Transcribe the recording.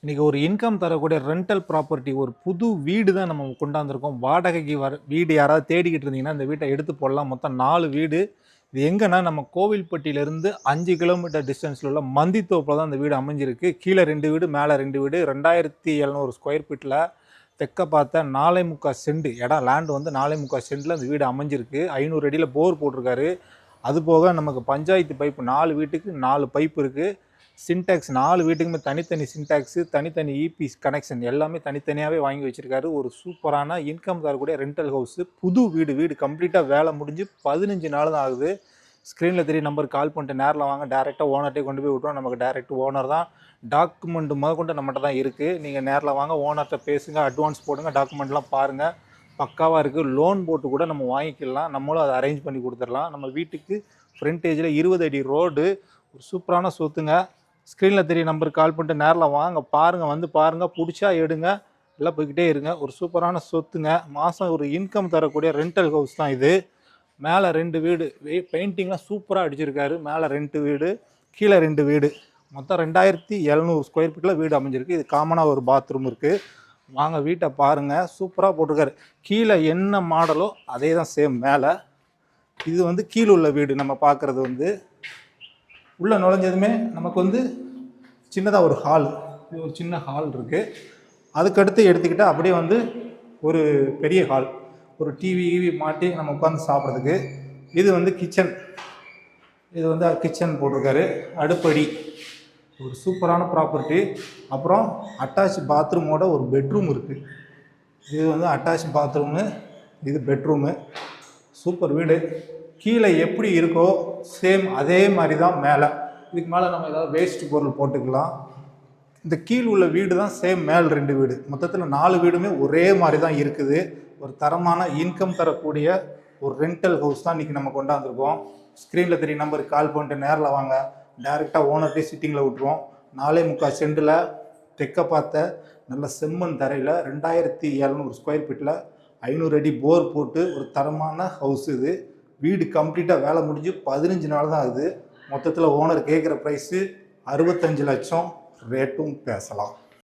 இன்னைக்கு ஒரு இன்கம் தரக்கூடிய ரெண்டல் ப்ராப்பர்ட்டி ஒரு புது வீடு தான் நம்ம கொண்டாந்துருக்கோம். வாடகைக்கு வீடு யாராவது தேடிக்கிட்டு இருந்தீங்கன்னா இந்த வீட்டை எடுத்து போடலாம். மொத்தம் 4 வீடு. இது எங்கன்னா நம்ம கோவில்பட்டியிலேருந்து 5 கிலோமீட்டர் டிஸ்டன்ஸில் உள்ள மந்தித்தோப்பில் தான் இந்த வீடு அமைஞ்சிருக்கு. கீழே 2 வீடு, மேலே 2 வீடு, 2700 ஸ்கொயர் ஃபீட்டில் தெற்க பார்த்த 4.25 சென்ட் இடம், லேண்ட் வந்து 4.25 சென்டில் இந்த வீடு அமைஞ்சிருக்கு. 500 அடியில் போர் போட்டிருக்காரு. அது போக நமக்கு பஞ்சாயத்து பைப்பு 4 வீட்டுக்கு 4 பைப் இருக்குது. சின்டாக்ஸ் 4 வீட்டுக்குமே தனித்தனி சின்டாக்ஸு, தனித்தனி இபி கனெக்ஷன் எல்லாமே தனித்தனியாகவே வாங்கி வச்சுருக்காரு. ஒரு சூப்பரான இன்கம் தரக்கூடிய ரெண்டல் ஹவுஸு, புது வீடு கம்ப்ளீட்டாக வேலை முடிஞ்சு 15 நாள் தான் ஆகுது. ஸ்க்ரீனில் தெரிய நம்பருக்கு கால் பண்ணிட்டு நேரில் வாங்க. டேரெக்டாக ஓனர்கிட்டே கொண்டு போய் விட்ருவோம். நமக்கு டேரெக்ட் ஓனர் தான். டாக்குமெண்ட் முதற்கொண்டு நம்மகிட்ட தான் இருக்குது. நீங்கள் நேரில் வாங்க, ஓனர்கிட்ட பேசுங்க, அட்வான்ஸ் போடுங்க, டாக்குமெண்ட்லாம் பாருங்கள், பக்காவாக இருக்குது. லோன் போட்டு கூட நம்ம வாங்கிக்கலாம். நம்மளும் அதை அரேஞ்ச் பண்ணி கொடுத்துடலாம். நம்ம வீட்டுக்கு ஃப்ரண்டேஜில் 20 அடி ரோடு, ஒரு சூப்பரான சொத்துங்க. ஸ்க்ரீனில் தெரிய நம்பருக்கு கால் பண்ணிட்டு நேரில் வாங்க, பாருங்கள், வந்து பாருங்கள், பிடிச்சா எடுங்க, எல்லாம் போய்கிட்டே இருங்க. ஒரு சூப்பரான சொத்துங்க. மாதம் ஒரு இன்கம் தரக்கூடிய ரெண்டல் ஹவுஸ் தான் இது. மேலே 2 வீடு, பெயிண்டிங்லாம் சூப்பராக அடிச்சிருக்காரு. மேலே 2 வீடு, கீழே 2 வீடு, மொத்தம் 2700 ஸ்கொயர் ஃபீட்டில் வீடு அமைஞ்சிருக்கு. இது காமனாக ஒரு பாத்ரூம் இருக்குது. வாங்க வீட்டை பாருங்கள், சூப்பராக போட்டிருக்காரு. கீழே என்ன மாடலோ அதே தான் சேம் மேலே. இது வந்து கீழே உள்ள வீடு. நம்ம பார்க்குறது வந்து உள்ளே நுழைஞ்சதுமே நமக்கு வந்து சின்னதாக ஒரு ஹால், இது ஒரு சின்ன ஹால் இருக்குது. அதுக்கடுத்து எடுத்துக்கிட்டால் அப்படியே வந்து ஒரு பெரிய ஹால், ஒரு டிவி மாட்டி நம்ம உட்காந்து சாப்பிட்றதுக்கு. இது வந்து கிச்சன், இது வந்து கிச்சன் போட்டிருக்காரு. அடுப்படி, ஒரு சூப்பரான ப்ராப்பர்ட்டி. அப்புறம் அட்டாச் பாத்ரூமோட ஒரு பெட்ரூம் இருக்குது. இது வந்து அட்டாச் பாத்ரூமு, இது பெட்ரூமு. சூப்பர் வீடு. கீழே எப்படி இருக்கோ சேம் அதே மாதிரி தான் மேலே. இதுக்கு மேலே நம்ம ஏதாவது வேஸ்ட் பொருள் போட்டுக்கலாம். இந்த கீழ் உள்ள வீடு தான் சேம் மேல் 2 வீடு. மொத்தத்தில் 4 வீடுமே ஒரே மாதிரி தான் இருக்குது. ஒரு தரமான இன்கம் தரக்கூடிய ஒரு ரெண்டல் ஹவுஸ் தான் இன்றைக்கி நம்ம கொண்டாந்துருக்கோம். ஸ்க்ரீனில் தெரிய நம்பருக்கு கால் பண்ணிட்டு நேரில் வாங்க. டேரெக்டாக ஓனர்கிட்டே சிட்டிங்கில் விட்டுருவோம். 4.25 சென்டில் தெற்க பார்த்த நல்ல செம்மண் தரையில் 2700 ஸ்கொயர் ஃபீட்டில் 500 அடி போர் போட்டு ஒரு தரமான ஹவுஸ் இது. வீடு கம்ப்ளீட்டாக வேலை முடிஞ்சு 15 நாள் தான் ஆகுது. மொத்தத்தில் ஓனர் கேட்குற ப்ரைஸு 65 லட்சம். ரேட்டும் பேசலாம்.